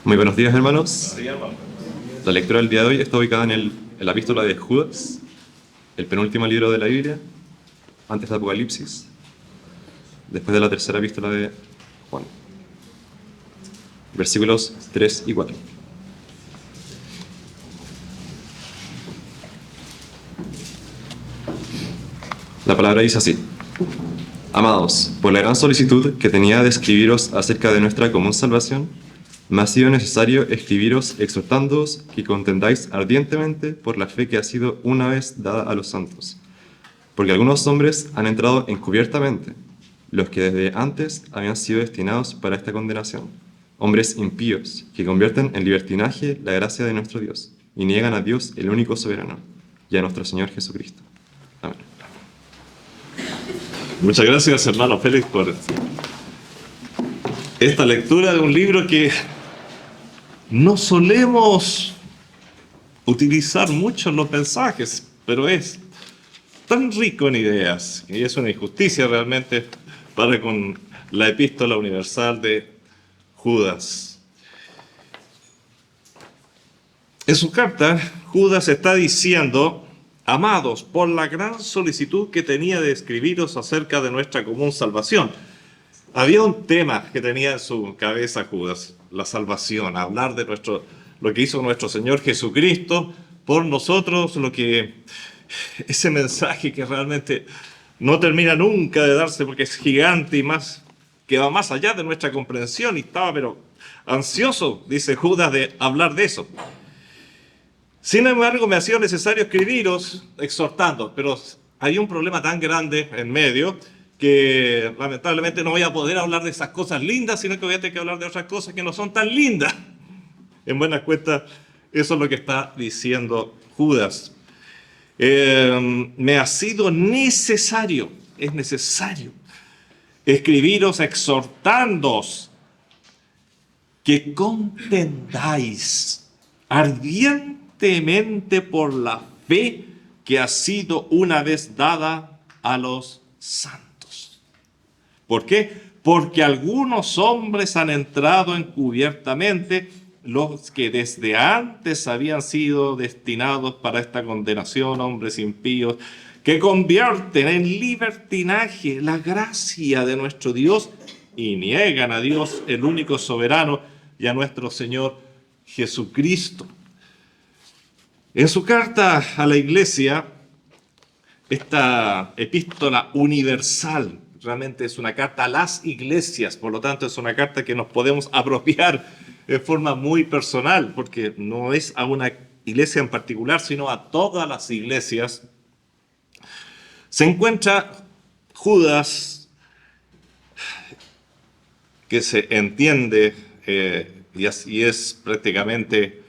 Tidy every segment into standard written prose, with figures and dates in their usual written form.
Muy buenos días, hermanos. Sí, hermano. La lectura del día de hoy está ubicada en la epístola de Judas, el penúltimo libro de la Biblia, antes de Apocalipsis, después de la tercera epístola de Juan. Versículos 3 y 4. La palabra dice así: Amados, por la gran solicitud que tenía de escribiros acerca de nuestra común salvación, me ha sido necesario escribiros exhortándoos que contendáis ardientemente por la fe que ha sido una vez dada a los santos. Porque algunos hombres han entrado encubiertamente, los que desde antes habían sido destinados para esta condenación, hombres impíos que convierten en libertinaje la gracia de nuestro Dios y niegan a Dios el único soberano y a nuestro Señor Jesucristo. Amén. Muchas gracias, hermano Félix, por esta lectura de un libro que no solemos utilizar mucho en los mensajes, pero es tan rico en ideas y es una injusticia realmente para con la epístola universal de Judas. En su carta, Judas está diciendo: amados, por la gran solicitud que tenía de escribiros acerca de nuestra común salvación. Había un tema que tenía en su cabeza Judas: la salvación, hablar de lo que hizo nuestro Señor Jesucristo por nosotros, ese mensaje que realmente no termina nunca de darse porque es gigante y que va más allá de nuestra comprensión, y estaba pero ansioso, dice Judas, de hablar de eso. Sin embargo, me ha sido necesario escribiros exhortando, pero hay un problema tan grande en medio que lamentablemente no voy a poder hablar de esas cosas lindas, sino que voy a tener que hablar de otras cosas que no son tan lindas. En buena cuenta, eso es lo que está diciendo Judas. Me ha sido necesario, es necesario, escribiros exhortándoos que contendáis ardientemente por la fe que ha sido una vez dada a los santos. ¿Por qué? Porque algunos hombres han entrado encubiertamente, los que desde antes habían sido destinados para esta condenación, hombres impíos, que convierten en libertinaje la gracia de nuestro Dios y niegan a Dios, el único soberano, y a nuestro Señor Jesucristo. En su carta a la iglesia, esta epístola universal realmente es una carta a las iglesias, por lo tanto es una carta que nos podemos apropiar de forma muy personal, porque no es a una iglesia en particular, sino a todas las iglesias. Se encuentra Judas, que se entiende, y así es prácticamente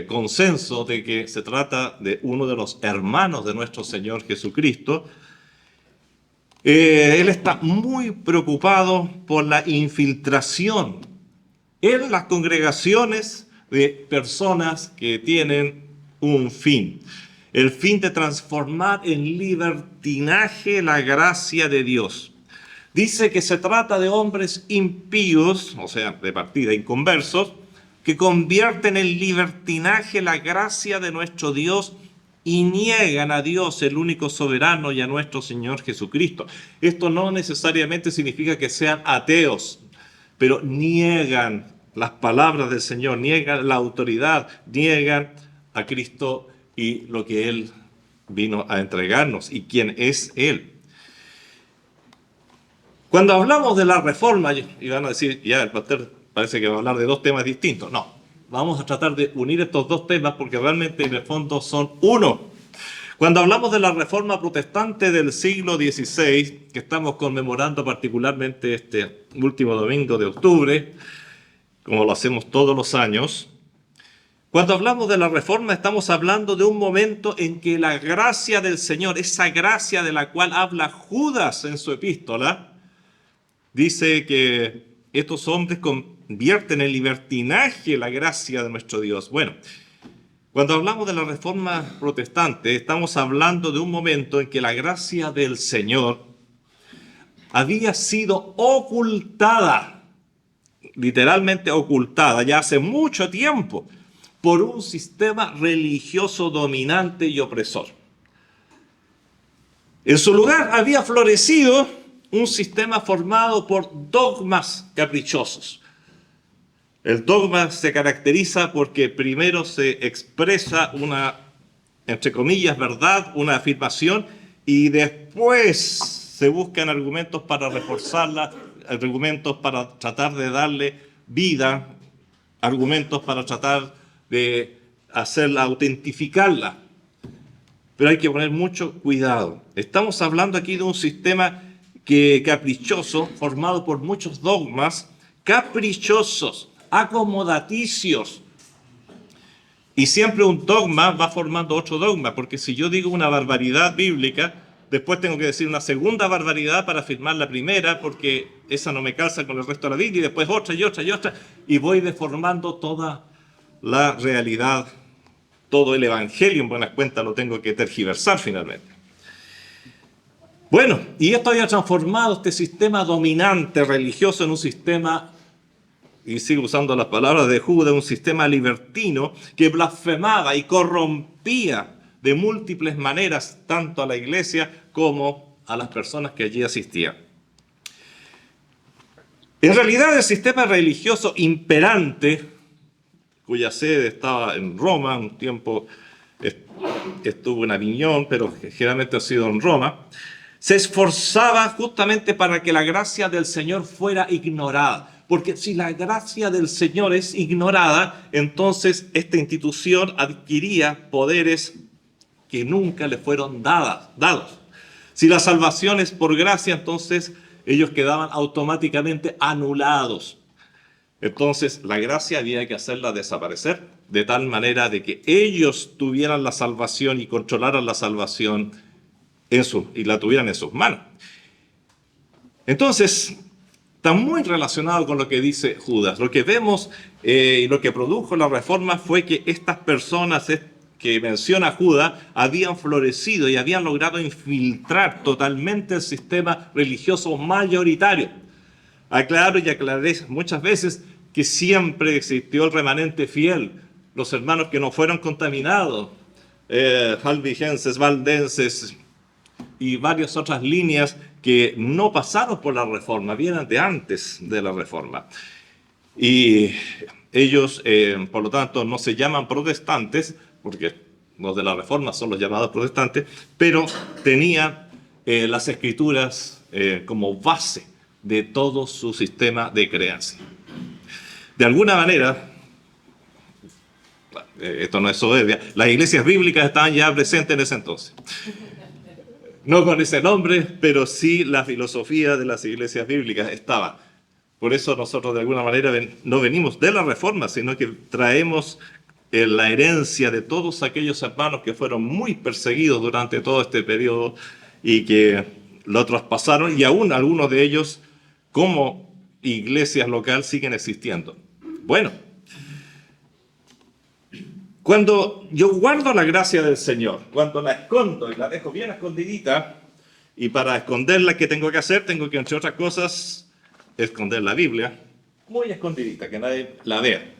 consenso, de que se trata de uno de los hermanos de nuestro Señor Jesucristo. Él está muy preocupado por la infiltración en las congregaciones de personas que tienen un fin. El fin de transformar en libertinaje la gracia de Dios. Dice que se trata de hombres impíos, o sea, de partida inconversos, que convierten en libertinaje la gracia de nuestro Dios y niegan a Dios, el único soberano, y a nuestro Señor Jesucristo. Esto no necesariamente significa que sean ateos, pero niegan las palabras del Señor, niegan la autoridad, niegan a Cristo y lo que Él vino a entregarnos y quién es Él. Cuando hablamos de la reforma, y van a decir, ya el pastor parece que va a hablar de dos temas distintos. No, vamos a tratar de unir estos dos temas porque realmente en el fondo son uno. Cuando hablamos de la reforma protestante del siglo XVI, que estamos conmemorando particularmente este último domingo de octubre, como lo hacemos todos los años, cuando hablamos de la reforma estamos hablando de un momento en que la gracia del Señor, esa gracia de la cual habla Judas en su epístola, dice que estos hombres convierten en libertinaje la gracia de nuestro Dios. Bueno, cuando hablamos de la reforma protestante, estamos hablando de un momento en que la gracia del Señor había sido ocultada. literalmente ocultada ya hace mucho tiempo por un sistema religioso dominante y opresor. En su lugar había florecido un sistema formado por dogmas caprichosos. El dogma se caracteriza porque primero se expresa una, entre comillas, verdad, una afirmación, y después se buscan argumentos para reforzarla, argumentos para tratar de darle vida, argumentos para tratar de hacerla, autentificarla. Pero hay que poner mucho cuidado. Estamos hablando aquí de un sistema caprichoso, formado por muchos dogmas caprichosos, acomodaticios. Y siempre un dogma va formando otro dogma, porque si yo digo una barbaridad bíblica, después tengo que decir una segunda barbaridad para afirmar la primera, porque esa no me calza con el resto de la Biblia, y después otra y otra y otra, y voy deformando toda la realidad. Todo el evangelio, en buenas cuentas, lo tengo que tergiversar finalmente. Bueno, y esto había transformado este sistema dominante religioso en un sistema, y sigo usando las palabras de Judas, un sistema libertino que blasfemaba y corrompía de múltiples maneras tanto a la iglesia como a las personas que allí asistían. En realidad, el sistema religioso imperante, cuya sede estaba en Roma, un tiempo estuvo en Aviñón, pero generalmente ha sido en Roma, se esforzaba justamente para que la gracia del Señor fuera ignorada. Porque si la gracia del Señor es ignorada, entonces esta institución adquiría poderes que nunca le fueron dados. Si la salvación es por gracia, entonces ellos quedaban automáticamente anulados. Entonces, la gracia había que hacerla desaparecer, de tal manera de que ellos tuvieran la salvación y controlaran la salvación y la tuvieran en sus manos. Entonces, está muy relacionado con lo que dice Judas. Lo que vemos y lo que produjo la reforma fue que estas personas que menciona Judas habían florecido y habían logrado infiltrar totalmente el sistema religioso mayoritario. Aclaro y aclaré muchas veces que siempre existió el remanente fiel, los hermanos que no fueron contaminados, albigenses, valdenses y varias otras líneas que no pasaron por la reforma, vienen de antes de la reforma. Y ellos, por lo tanto, no se llaman protestantes, porque los de la reforma son los llamados protestantes, pero tenían las escrituras como base de todo su sistema de creencia. De alguna manera, esto no es soberbia, las iglesias bíblicas estaban ya presentes en ese entonces. No con ese nombre, pero sí la filosofía de las iglesias bíblicas estaba. Por eso nosotros de alguna manera no venimos de la reforma, sino que traemos la herencia de todos aquellos hermanos que fueron muy perseguidos durante todo este periodo y que lo traspasaron, y aún algunos de ellos como iglesias locales siguen existiendo. Bueno, cuando yo guardo la gracia del Señor, cuando la escondo y la dejo bien escondidita, y para esconderla, ¿qué tengo que hacer? Tengo que, entre otras cosas, esconder la Biblia, muy escondidita, que nadie la vea.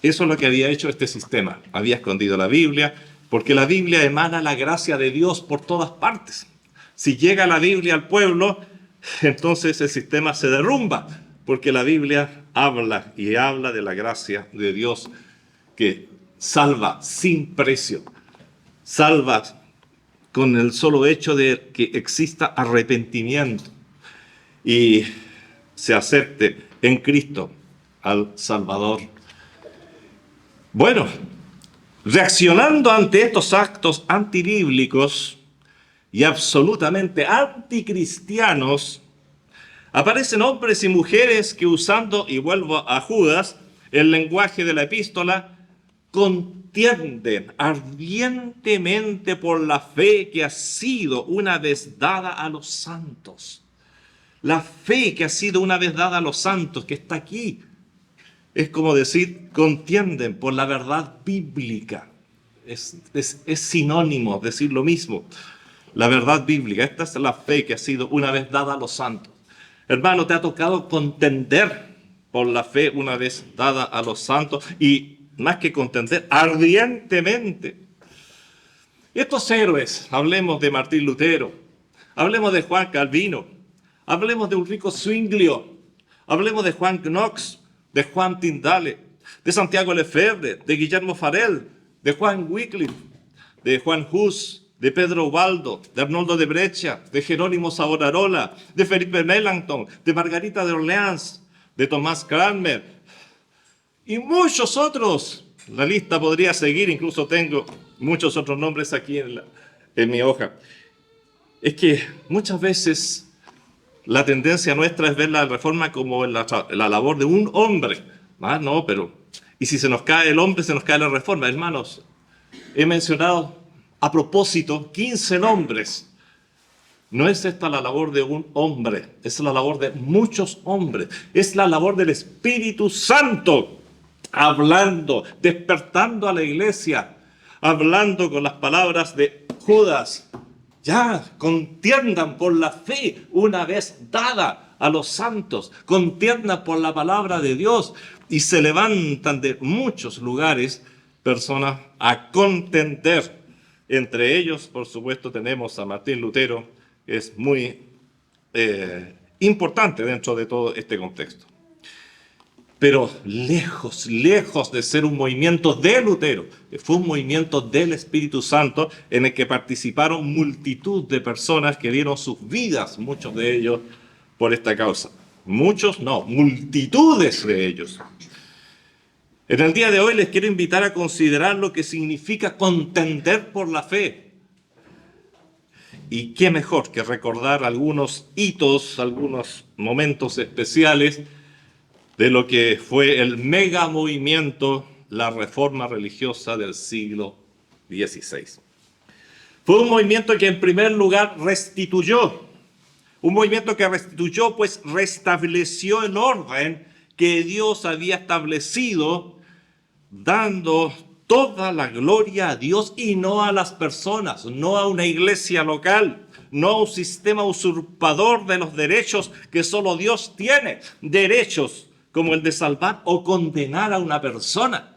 Eso es lo que había hecho este sistema. Había escondido la Biblia, porque la Biblia emana la gracia de Dios por todas partes. Si llega la Biblia al pueblo, entonces el sistema se derrumba, porque la Biblia habla y habla de la gracia de Dios que salva sin precio, salva con el solo hecho de que exista arrepentimiento y se acepte en Cristo al Salvador. Bueno, reaccionando ante estos actos antibíblicos y absolutamente anticristianos, aparecen hombres y mujeres que, usando, y vuelvo a Judas, el lenguaje de la epístola, contienden ardientemente por la fe que ha sido una vez dada a los santos. La fe que ha sido una vez dada a los santos, que está aquí, es como decir, contienden por la verdad bíblica. Es sinónimo decir lo mismo. La verdad bíblica, esta es la fe que ha sido una vez dada a los santos. Hermano, te ha tocado contender por la fe una vez dada a los santos y más que contender, ardientemente. Estos héroes, hablemos de Martín Lutero, hablemos de Juan Calvino, hablemos de Ulrico Zwinglio, hablemos de Juan Knox, de Juan Tyndale, de Santiago Lefebvre, de Guillermo Farel, de Juan Wycliffe, de Juan Hus, de Pedro Ubaldo, de Arnoldo de Breccia, de Jerónimo Savonarola, de Felipe Melanchthon, de Margarita de Orleans, de Tomás Cranmer y muchos otros. La lista podría seguir, incluso tengo muchos otros nombres aquí en mi hoja. Es que muchas veces la tendencia nuestra es ver la reforma como la labor de un hombre. Ah, no, pero... Y si se nos cae el hombre, se nos cae la reforma. Hermanos, he mencionado a propósito 15 nombres. No es esta la labor de un hombre, es la labor de muchos hombres. Es la labor del Espíritu Santo, hablando, despertando a la iglesia, hablando con las palabras de Judas. Ya, contiendan por la fe una vez dada a los santos, contiendan por la palabra de Dios y se levantan de muchos lugares personas a contender. Entre ellos, por supuesto, tenemos a Martín Lutero, que es muy importante dentro de todo este contexto. Pero lejos, lejos de ser un movimiento de Lutero, fue un movimiento del Espíritu Santo en el que participaron multitud de personas que dieron sus vidas, muchos de ellos, por esta causa. Muchos no, multitudes de ellos. En el día de hoy les quiero invitar a considerar lo que significa contender por la fe. Y qué mejor que recordar algunos hitos, algunos momentos especiales de lo que fue el mega movimiento, la reforma religiosa del siglo XVI. Fue un movimiento que en primer lugar restituyó, pues restableció el orden que Dios había establecido, dando toda la gloria a Dios y no a las personas, no a una iglesia local, no a un sistema usurpador de los derechos que solo Dios tiene, derechos como el de salvar o condenar a una persona.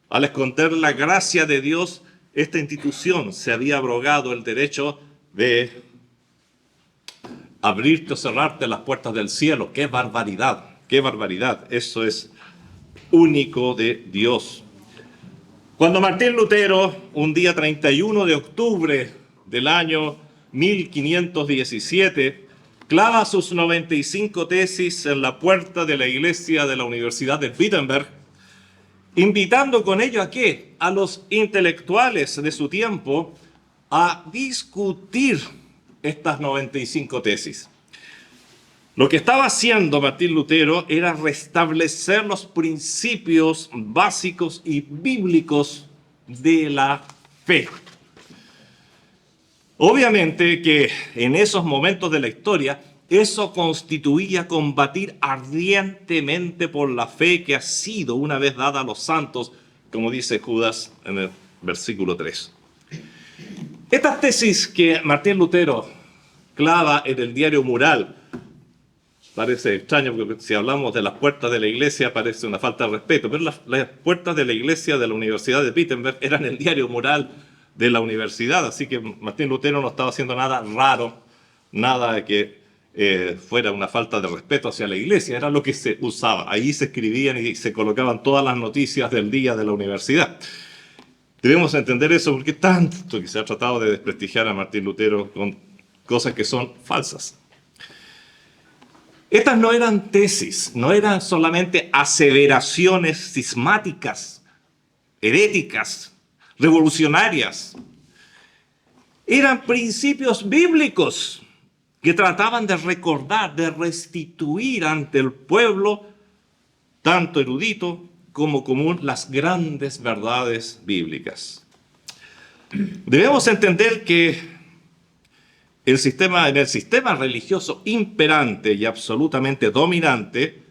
Al esconder la gracia de Dios, esta institución se había abrogado el derecho de abrirte o cerrarte las puertas del cielo. ¡Qué barbaridad! ¡Qué barbaridad! Eso es único de Dios. Cuando Martín Lutero, un día 31 de octubre del año 1517, clava sus 95 tesis en la puerta de la iglesia de la Universidad de Wittenberg, invitando con ello ¿a qué? A los intelectuales de su tiempo a discutir estas 95 tesis. Lo que estaba haciendo Martín Lutero era restablecer los principios básicos y bíblicos de la fe. Obviamente que en esos momentos de la historia, eso constituía combatir ardientemente por la fe que ha sido una vez dada a los santos, como dice Judas en el versículo 3. Estas tesis que Martín Lutero clava en el diario mural, parece extraño porque si hablamos de las puertas de la iglesia parece una falta de respeto, pero las puertas de la iglesia de la Universidad de Wittenberg eran el diario mural de la universidad, así que Martín Lutero no estaba haciendo nada raro, nada que fuera una falta de respeto hacia la iglesia, era lo que se usaba. Ahí se escribían y se colocaban todas las noticias del día de la universidad. Debemos entender eso porque tanto que se ha tratado de desprestigiar a Martín Lutero con cosas que son falsas. Estas no eran tesis, no eran solamente aseveraciones cismáticas, heréticas, revolucionarias. Eran principios bíblicos que trataban de recordar, de restituir ante el pueblo, tanto erudito como común, las grandes verdades bíblicas. Debemos entender que en el sistema religioso imperante y absolutamente dominante,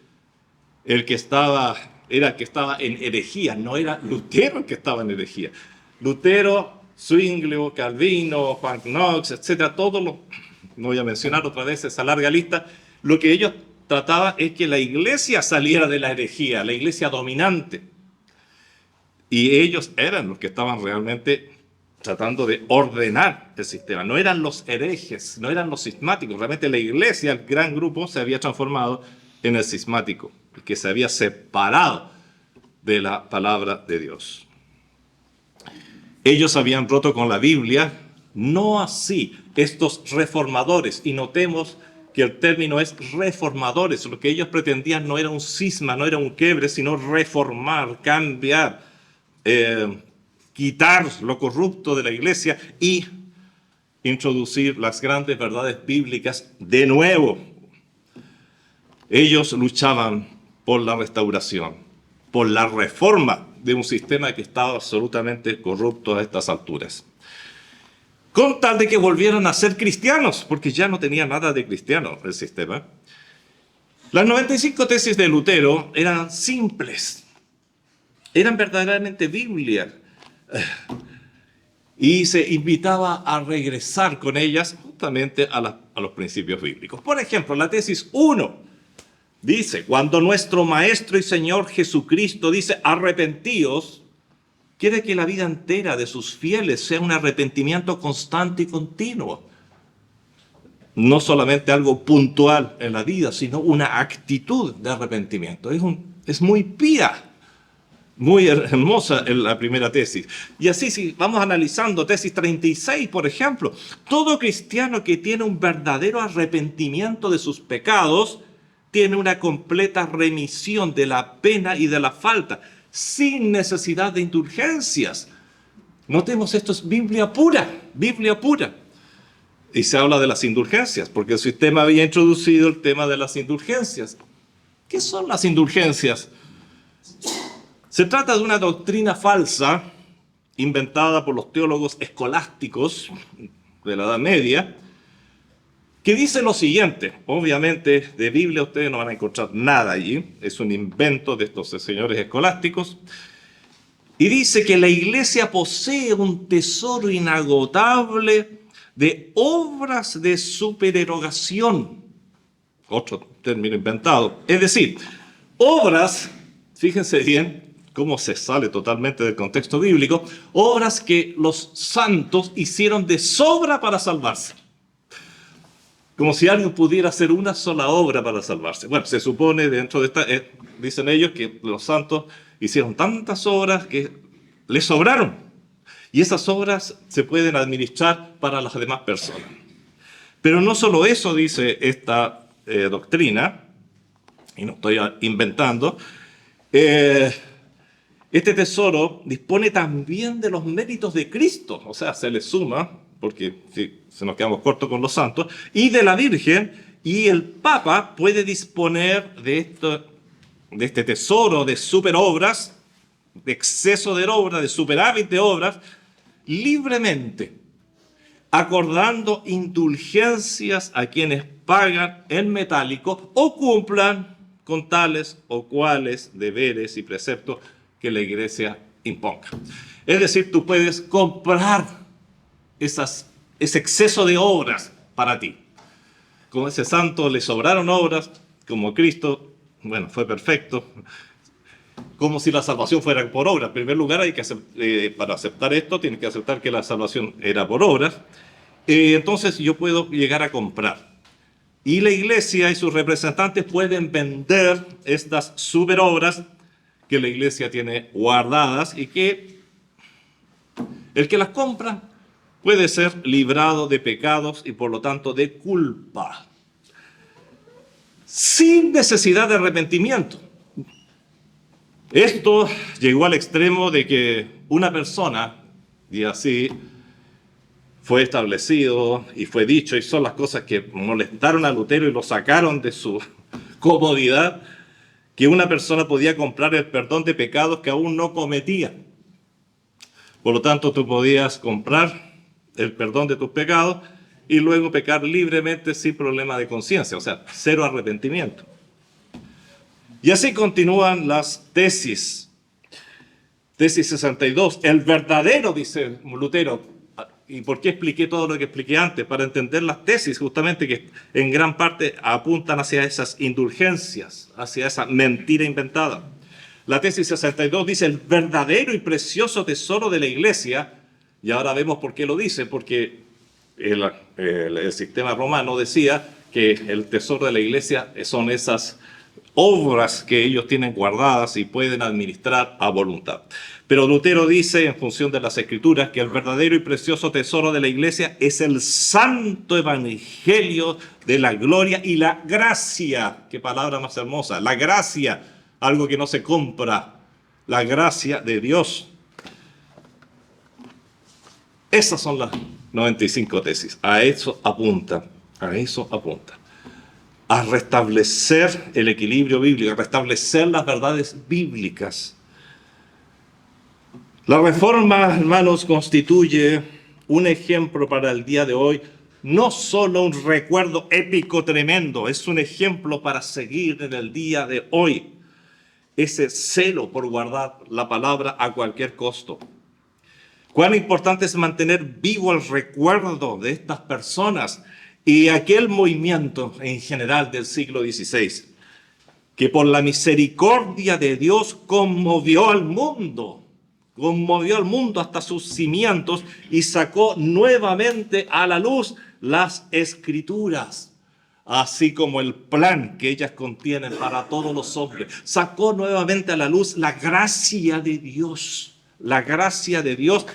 era el que estaba en herejía, no era Lutero el que estaba en herejía. Lutero, Zwinglio, Calvino, Juan Knox, etcétera, no voy a mencionar otra vez esa larga lista, lo que ellos trataba es que la iglesia saliera de la herejía, la iglesia dominante. Y ellos eran los que estaban realmente tratando de ordenar el sistema. No eran los herejes, no eran los cismáticos. Realmente la iglesia, el gran grupo, se había transformado en el cismático, que se había separado de la palabra de Dios. Ellos habían roto con la Biblia, no así estos reformadores. Y notemos que el término es reformadores. Lo que ellos pretendían no era un cisma, no era un quiebre, sino reformar, cambiar, quitar lo corrupto de la iglesia y introducir las grandes verdades bíblicas de nuevo. Ellos luchaban por la restauración, por la reforma de un sistema que estaba absolutamente corrupto a estas alturas, con tal de que volvieran a ser cristianos, porque ya no tenía nada de cristiano el sistema. Las 95 tesis de Lutero eran simples, eran verdaderamente Biblia, y se invitaba a regresar con ellas justamente a los principios bíblicos. Por ejemplo, la tesis 1 dice, cuando nuestro Maestro y Señor Jesucristo dice, arrepentíos, quiere que la vida entera de sus fieles sea un arrepentimiento constante y continuo. No solamente algo puntual en la vida, sino una actitud de arrepentimiento. Es muy pía, muy hermosa la primera tesis. Y así, si vamos analizando tesis 36, por ejemplo, todo cristiano que tiene un verdadero arrepentimiento de sus pecados tiene una completa remisión de la pena y de la falta, sin necesidad de indulgencias. Notemos, esto es Biblia pura, Biblia pura. Y se habla de las indulgencias, porque el sistema había introducido el tema de las indulgencias. ¿Qué son las indulgencias? Se trata de una doctrina falsa, inventada por los teólogos escolásticos de la Edad Media, que dice lo siguiente. Obviamente de Biblia ustedes no van a encontrar nada allí, es un invento de estos señores escolásticos, y dice que la iglesia posee un tesoro inagotable de obras de supererogación, otro término inventado, es decir, obras, fíjense bien cómo se sale totalmente del contexto bíblico, obras que los santos hicieron de sobra para salvarse. Como si alguien pudiera hacer una sola obra para salvarse. Bueno, se supone dentro de esta, dicen ellos que los santos hicieron tantas obras que les sobraron. Y esas obras se pueden administrar para las demás personas. Pero no solo eso dice esta doctrina, y no estoy inventando, este tesoro dispone también de los méritos de Cristo, o sea, se le suma, porque si nos quedamos cortos con los santos, y de la Virgen, y el Papa puede disponer de este tesoro de superobras, de exceso de obras, de superávit de obras, libremente, acordando indulgencias a quienes pagan en metálico o cumplan con tales o cuales deberes y preceptos que la iglesia imponga. Es decir, tú puedes comprar ese exceso de obras para ti. Como ese santo le sobraron obras, como Cristo, bueno, fue perfecto, como si la salvación fuera por obras. En primer lugar, para aceptar esto, tienes que aceptar que la salvación era por obras. Entonces yo puedo llegar a comprar. Y la iglesia y sus representantes pueden vender estas superobras que la iglesia tiene guardadas y que el que las compra puede ser librado de pecados y por lo tanto de culpa, sin necesidad de arrepentimiento. Esto llegó al extremo de que una persona, y así fue establecido y fue dicho, y son las cosas que molestaron a Lutero y lo sacaron de su comodidad, que una persona podía comprar el perdón de pecados que aún no cometía. Por lo tanto, tú podías comprar el perdón de tus pecados y luego pecar libremente sin problema de conciencia, o sea, cero arrepentimiento. Y así continúan las tesis. Tesis 62, el verdadero, dice Lutero, ¿Y por qué expliqué todo lo que expliqué antes? Para entender las tesis, justamente, que en gran parte apuntan hacia esas indulgencias, hacia esa mentira inventada. La tesis 62 dice: el verdadero y precioso tesoro de la iglesia, y ahora vemos por qué lo dice, porque el sistema romano decía que el tesoro de la iglesia son esas obras que ellos tienen guardadas y pueden administrar a voluntad. Pero Lutero dice, en función de las Escrituras, que el verdadero y precioso tesoro de la iglesia es el santo evangelio de la gloria y la gracia. Qué palabra más hermosa, la gracia, algo que no se compra, la gracia de Dios. Esas son las 95 tesis, a eso apunta, a eso apunta. A restablecer el equilibrio bíblico, a restablecer las verdades bíblicas. La Reforma, hermanos, constituye un ejemplo para el día de hoy, no solo un recuerdo épico tremendo, es un ejemplo para seguir en el día de hoy. Ese celo por guardar la palabra a cualquier costo. Cuán importante es mantener vivo el recuerdo de estas personas y aquel movimiento en general del siglo XVI, que por la misericordia de Dios conmovió al mundo hasta sus cimientos y sacó nuevamente a la luz las Escrituras, así como el plan que ellas contienen para todos los hombres. Sacó nuevamente a la luz la gracia de Dios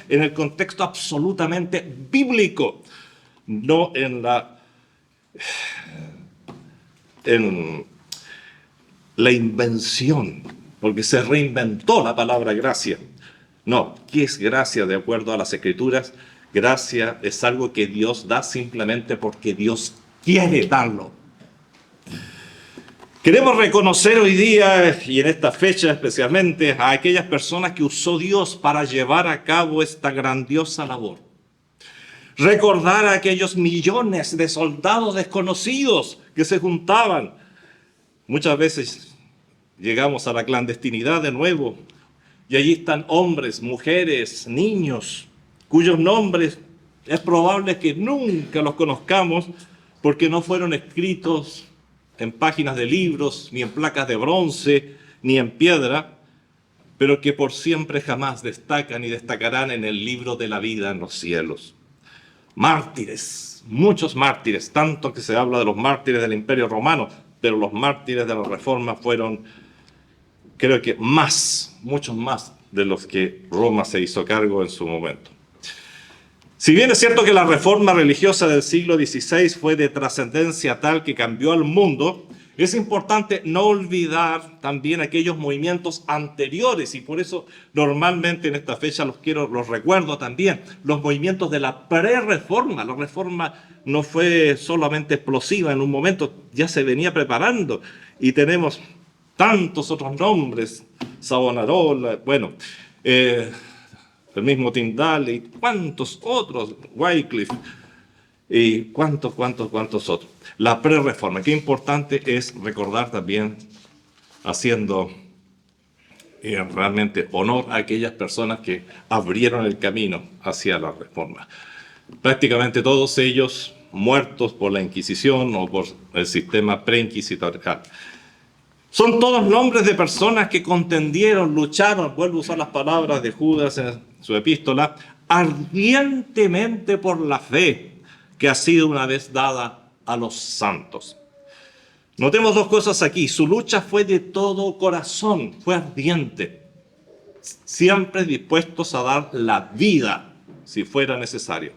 en el contexto absolutamente bíblico, no en la invención, porque se reinventó la palabra gracia. No, ¿qué es gracia de acuerdo a las Escrituras? Gracia es algo que Dios da simplemente porque Dios quiere darlo. Queremos reconocer hoy día, y en esta fecha especialmente, a aquellas personas que usó Dios para llevar a cabo esta grandiosa labor. Recordar a aquellos millones de soldados desconocidos que se juntaban. Muchas veces llegamos a la clandestinidad de nuevo, y allí están hombres, mujeres, niños, cuyos nombres es probable que nunca los conozcamos porque no fueron escritos en páginas de libros, ni en placas de bronce, ni en piedra, pero que por siempre jamás destacan y destacarán en el libro de la vida en los cielos. Mártires, muchos mártires, tanto que se habla de los mártires del Imperio Romano, pero los mártires de la Reforma fueron, creo que muchos más de los que Roma se hizo cargo en su momento. Si bien es cierto que la reforma religiosa del siglo XVI fue de trascendencia tal que cambió al mundo, es importante no olvidar también aquellos movimientos anteriores, y por eso normalmente en esta fecha los recuerdo también, los movimientos de la pre-reforma. La reforma no fue solamente explosiva en un momento, ya se venía preparando, y tenemos tantos otros nombres, Savonarola, el mismo Tyndale y cuántos otros, Wycliffe y cuántos otros. La pre-reforma, qué importante es recordar también, haciendo realmente honor a aquellas personas que abrieron el camino hacia la reforma. Prácticamente todos ellos muertos por la Inquisición o por el sistema pre-inquisitorial. Son todos nombres de personas que contendieron, lucharon, vuelvo a usar las palabras de Judas en su epístola, ardientemente por la fe que ha sido una vez dada a los santos. Notemos dos cosas aquí. Su lucha fue de todo corazón, fue ardiente, siempre dispuestos a dar la vida si fuera necesario.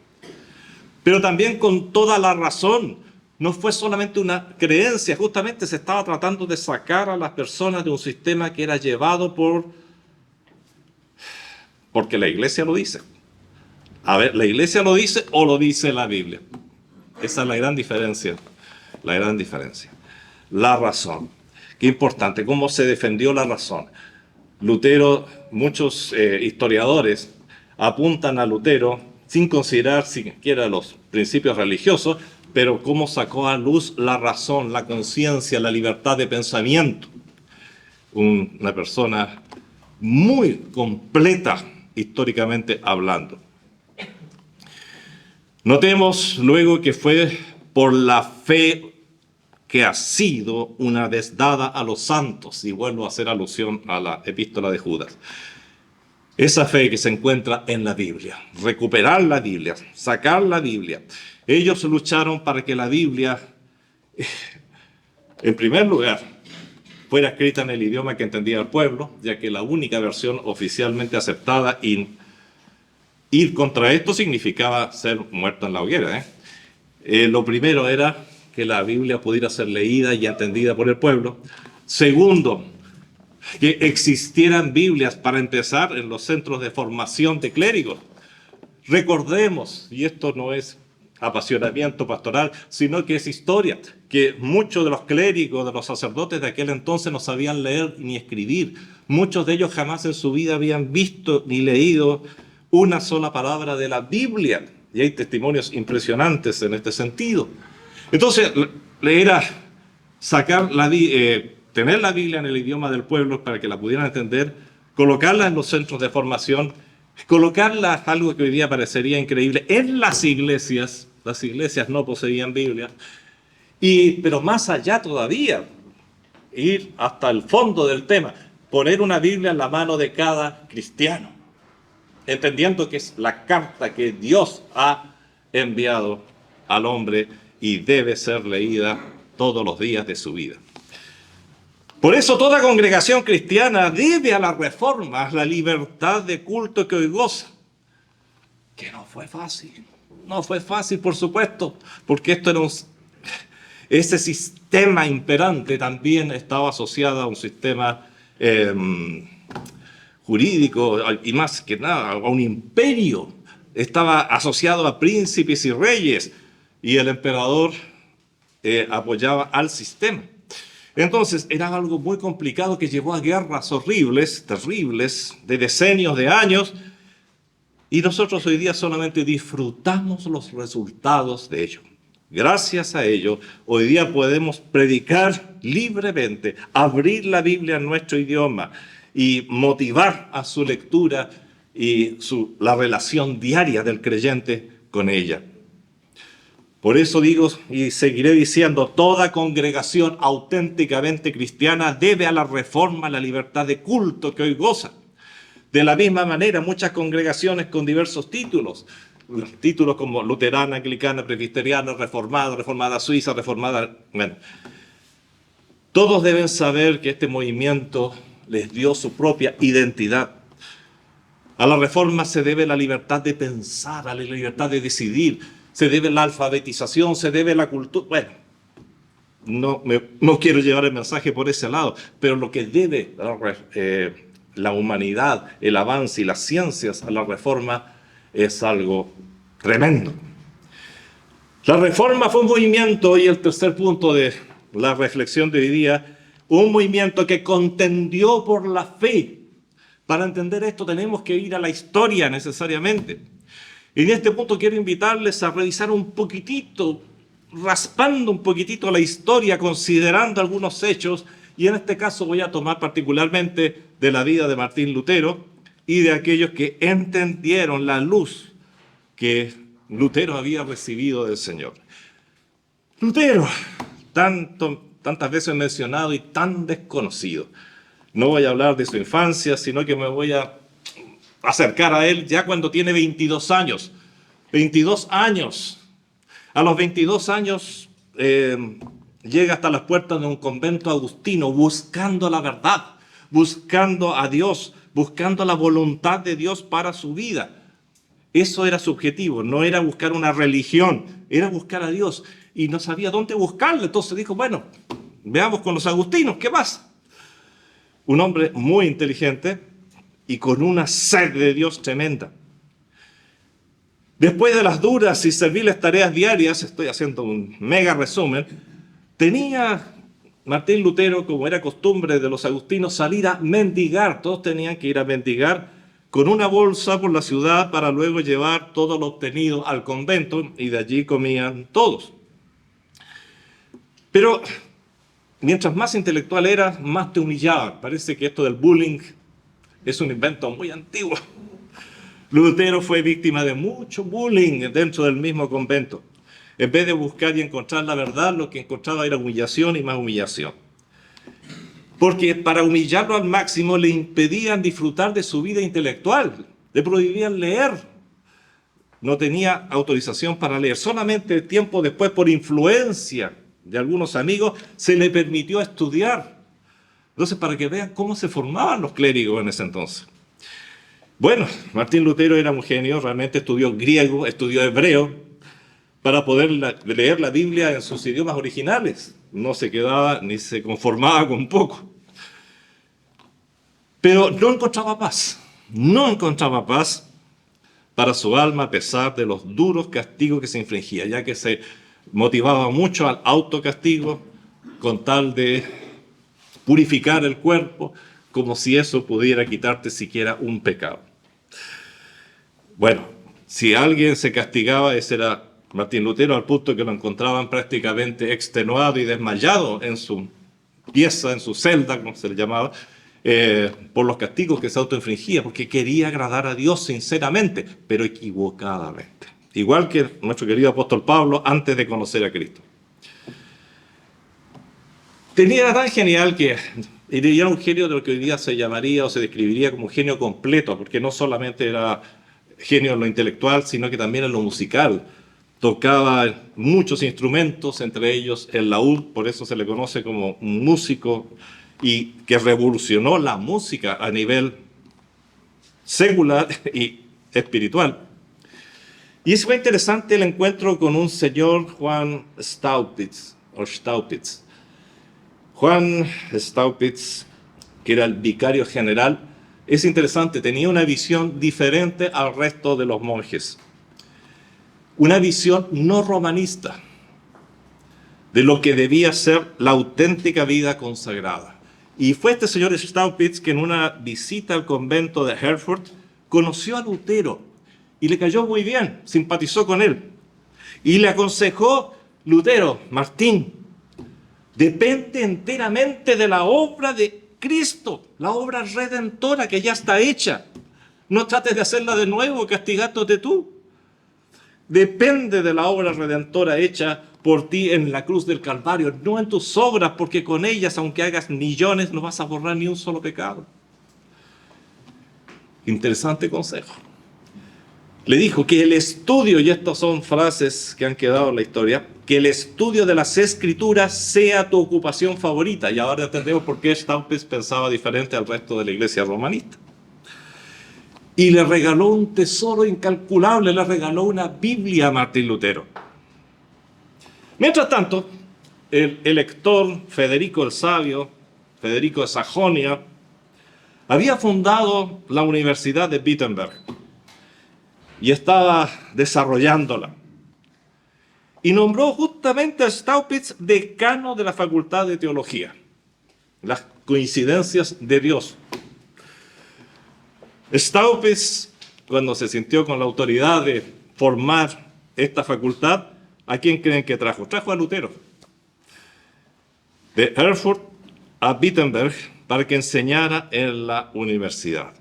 Pero también con toda la razón. No fue solamente una creencia, justamente se estaba tratando de sacar a las personas de un sistema que era llevado porque la iglesia lo dice. A ver, ¿la iglesia lo dice o lo dice la Biblia? Esa es la gran diferencia. La gran diferencia. La razón. Qué importante, cómo se defendió la razón. Lutero, muchos historiadores apuntan a Lutero sin considerar siquiera los principios religiosos, pero cómo sacó a luz la razón, la conciencia, la libertad de pensamiento. Una persona muy completa históricamente hablando. Notemos luego que fue por la fe que ha sido una vez dada a los santos, y vuelvo a hacer alusión a la epístola de Judas. Esa fe que se encuentra en la Biblia, recuperar la Biblia, sacar la Biblia. Ellos lucharon para que la Biblia, en primer lugar, fuera escrita en el idioma que entendía el pueblo, ya que la única versión oficialmente aceptada, y ir contra esto significaba ser muerto en la hoguera. Lo primero era que la Biblia pudiera ser leída y entendida por el pueblo. Segundo, que existieran Biblias para empezar en los centros de formación de clérigos. Recordemos, y esto no es apasionamiento pastoral, sino que es historia, que muchos de los clérigos, de los sacerdotes de aquel entonces no sabían leer ni escribir. Muchos de ellos jamás en su vida habían visto ni leído una sola palabra de la Biblia. Y hay testimonios impresionantes en este sentido. Entonces, era sacar tener la Biblia en el idioma del pueblo para que la pudieran entender, colocarla en los centros de formación, colocarla, algo que hoy día parecería increíble, en las iglesias. Las iglesias no poseían Biblia. Pero más allá todavía, ir hasta el fondo del tema, poner una Biblia en la mano de cada cristiano, entendiendo que es la carta que Dios ha enviado al hombre y debe ser leída todos los días de su vida. Por eso toda congregación cristiana debe a la Reforma la libertad de culto que hoy goza. Que no fue fácil. No fue fácil, por supuesto, porque ese sistema imperante también estaba asociado a un sistema jurídico y más que nada a un imperio. Estaba asociado a príncipes y reyes y el emperador apoyaba al sistema. Entonces era algo muy complicado que llevó a guerras horribles, terribles, de decenios de años, y nosotros hoy día solamente disfrutamos los resultados de ello. Gracias a ello, hoy día podemos predicar libremente, abrir la Biblia en nuestro idioma y motivar a su lectura y la relación diaria del creyente con ella. Por eso digo y seguiré diciendo, toda congregación auténticamente cristiana debe a la Reforma la libertad de culto que hoy goza. De la misma manera, muchas congregaciones con diversos títulos como luterana, anglicana, presbiteriana, reformada suiza, reformada... Bueno, todos deben saber que este movimiento les dio su propia identidad. A la Reforma se debe la libertad de pensar, a la libertad de decidir, se debe la alfabetización, se debe la cultura. Bueno, no quiero llevar el mensaje por ese lado, pero lo que debe la humanidad, el avance y las ciencias a la Reforma es algo tremendo. La Reforma fue un movimiento, y el tercer punto de la reflexión de hoy día, un movimiento que contendió por la fe. Para entender esto tenemos que ir a la historia necesariamente. Y en este punto quiero invitarles a revisar un poquitito, raspando un poquitito la historia, considerando algunos hechos, y en este caso voy a tomar particularmente de la vida de Martín Lutero y de aquellos que entendieron la luz que Lutero había recibido del Señor. Lutero, tantas veces mencionado y tan desconocido. No voy a hablar de su infancia, sino que me voy a acercar a él ya cuando tiene 22 años. 22 años. A los 22 años llega hasta las puertas de un convento agustino buscando la verdad, buscando a Dios, buscando la voluntad de Dios para su vida. Eso era su objetivo, no era buscar una religión, era buscar a Dios. Y no sabía dónde buscarle, entonces dijo, bueno, veamos con los agustinos, ¿qué pasa? Un hombre muy inteligente y con una sed de Dios tremenda. Después de las duras y serviles tareas diarias, estoy haciendo un mega resumen, tenía Martín Lutero, como era costumbre de los agustinos, salir a mendigar. Todos tenían que ir a mendigar con una bolsa por la ciudad para luego llevar todo lo obtenido al convento, y de allí comían todos. Pero mientras más intelectual eras, más te humillaban. Parece que esto del bullying es un invento muy antiguo. Lutero fue víctima de mucho bullying dentro del mismo convento. En vez de buscar y encontrar la verdad, lo que encontraba era humillación y más humillación. Porque para humillarlo al máximo le impedían disfrutar de su vida intelectual, le prohibían leer. No tenía autorización para leer. Solamente tiempo después, por influencia de algunos amigos, se le permitió estudiar. Entonces, para que vean cómo se formaban los clérigos en ese entonces. Bueno, Martín Lutero era un genio, realmente estudió griego, estudió hebreo, para poder leer la Biblia en sus idiomas originales. No se quedaba ni se conformaba con poco. Pero no encontraba paz para su alma a pesar de los duros castigos que se infligía, ya que se motivaba mucho al autocastigo con tal de purificar el cuerpo, como si eso pudiera quitarte siquiera un pecado. Bueno, si alguien se castigaba, ese era Martín Lutero, al punto que lo encontraban prácticamente extenuado y desmayado en su pieza, en su celda, como se le llamaba, por los castigos que se autoinfligía, porque quería agradar a Dios sinceramente, pero equivocadamente. Igual que nuestro querido apóstol Pablo antes de conocer a Cristo. Era tan genial que era un genio de lo que hoy día se llamaría o se describiría como un genio completo, porque no solamente era genio en lo intelectual, sino que también en lo musical. Tocaba muchos instrumentos, entre ellos el laúd, por eso se le conoce como un músico, y que revolucionó la música a nivel secular y espiritual. Y fue interesante el encuentro con un señor Juan Staupitz. Juan Staupitz, que era el vicario general, es interesante, tenía una visión diferente al resto de los monjes. Una visión no romanista de lo que debía ser la auténtica vida consagrada. Y fue este señor Staupitz que en una visita al convento de Herford conoció a Lutero y le cayó muy bien, simpatizó con él. Y le aconsejó: Lutero, Martín, depende enteramente de la obra de Cristo, la obra redentora que ya está hecha. No trates de hacerla de nuevo castigándote tú. Depende de la obra redentora hecha por ti en la cruz del Calvario, no en tus obras, porque con ellas, aunque hagas millones, no vas a borrar ni un solo pecado. Interesante consejo. Le dijo que el estudio, y estas son frases que han quedado en la historia, que el estudio de las Escrituras sea tu ocupación favorita. Y ahora entendemos por qué Staupitz pensaba diferente al resto de la iglesia romanista. Y le regaló un tesoro incalculable, le regaló una Biblia a Martín Lutero. Mientras tanto, el elector Federico el Sabio, Federico de Sajonia, había fundado la Universidad de Wittenberg y estaba desarrollándola. Y nombró justamente a Staupitz decano de la Facultad de Teología. Las coincidencias de Dios. Staupitz, cuando se sintió con la autoridad de formar esta facultad, ¿a quién creen que trajo? Trajo a Lutero. De Erfurt a Wittenberg para que enseñara en la universidad.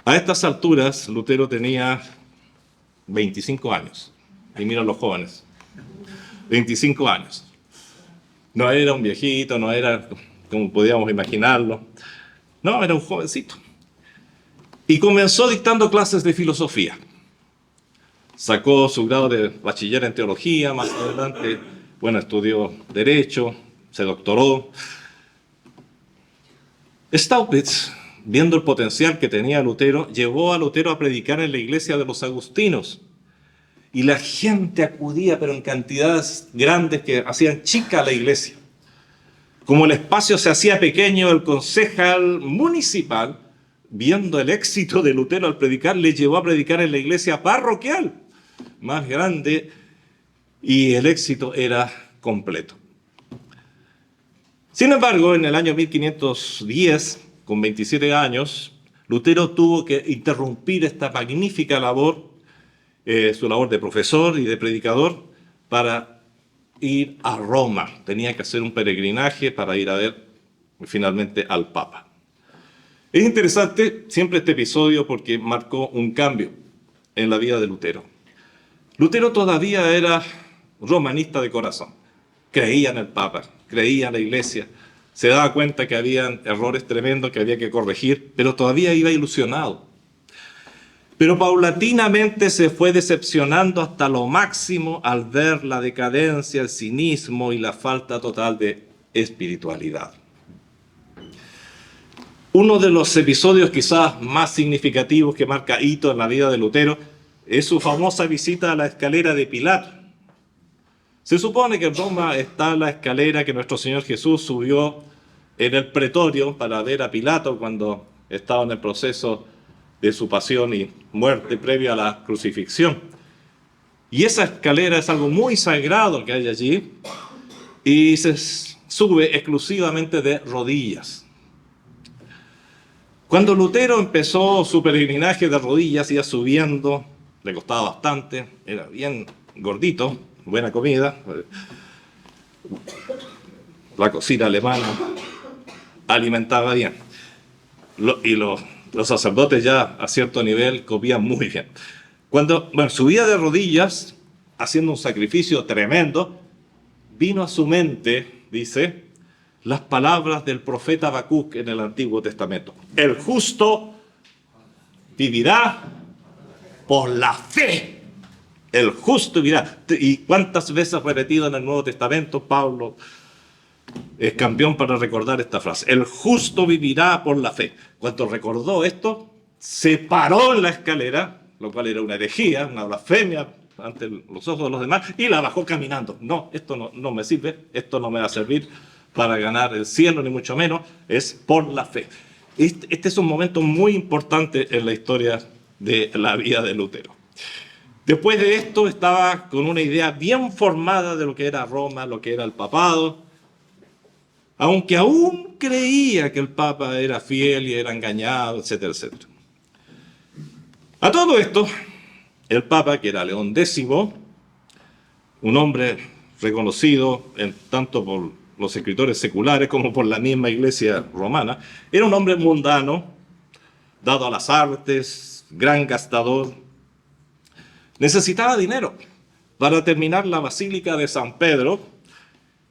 A estas alturas, Lutero tenía 25 años. Y mira los jóvenes. 25 años. No era un viejito, no era como podíamos imaginarlo. No, era un jovencito. Y comenzó dictando clases de filosofía. Sacó su grado de bachiller en teología, más adelante, estudió derecho, se doctoró. Staupitz, viendo el potencial que tenía Lutero, llevó a Lutero a predicar en la iglesia de los agustinos. Y la gente acudía, pero en cantidades grandes que hacían chica la iglesia. Como el espacio se hacía pequeño, el concejal municipal, viendo el éxito de Lutero al predicar, le llevó a predicar en la iglesia parroquial, más grande, y el éxito era completo. Sin embargo, en el año 1510, con 27 años, Lutero tuvo que interrumpir esta magnífica labor, su labor de profesor y de predicador, para ir a Roma. Tenía que hacer un peregrinaje para ir a ver finalmente al Papa. Es interesante siempre este episodio porque marcó un cambio en la vida de Lutero. Lutero todavía era romanista de corazón. Creía en el Papa, creía en la Iglesia, se daba cuenta que habían errores tremendos que había que corregir, pero todavía iba ilusionado. Pero paulatinamente se fue decepcionando hasta lo máximo al ver la decadencia, el cinismo y la falta total de espiritualidad. Uno de los episodios quizás más significativos que marca hito en la vida de Lutero es su famosa visita a la escalera de Pilato. Se supone que en Roma está la escalera que nuestro Señor Jesús subió en el pretorio para ver a Pilato cuando estaba en el proceso de su pasión y muerte previo a la crucifixión. Y esa escalera es algo muy sagrado que hay allí y se sube exclusivamente de rodillas. Cuando Lutero empezó su peregrinaje de rodillas, iba subiendo, le costaba bastante, era bien gordito, buena comida. La cocina alemana alimentaba bien. Los sacerdotes ya a cierto nivel comían muy bien. Cuando subía de rodillas, haciendo un sacrificio tremendo, vino a su mente, dice, las palabras del profeta Habacuc en el Antiguo Testamento. El justo vivirá por la fe. El justo vivirá. ¿Y cuántas veces repetido en el Nuevo Testamento? Pablo es campeón para recordar esta frase. El justo vivirá por la fe. Cuando recordó esto, se paró en la escalera, lo cual era una herejía, una blasfemia ante los ojos de los demás, y la bajó caminando. No, esto no me sirve, esto no me va a servir para ganar el cielo, ni mucho menos, es por la fe. Este es un momento muy importante en la historia de la vida de Lutero. Después de esto estaba con una idea bien formada de lo que era Roma, lo que era el papado, aunque aún creía que el Papa era fiel y era engañado, etcétera, etcétera. A todo esto, el Papa, que era León X, un hombre reconocido tanto por los escritores seculares como por la misma Iglesia romana, era un hombre mundano, dado a las artes, gran gastador. Necesitaba dinero para terminar la Basílica de San Pedro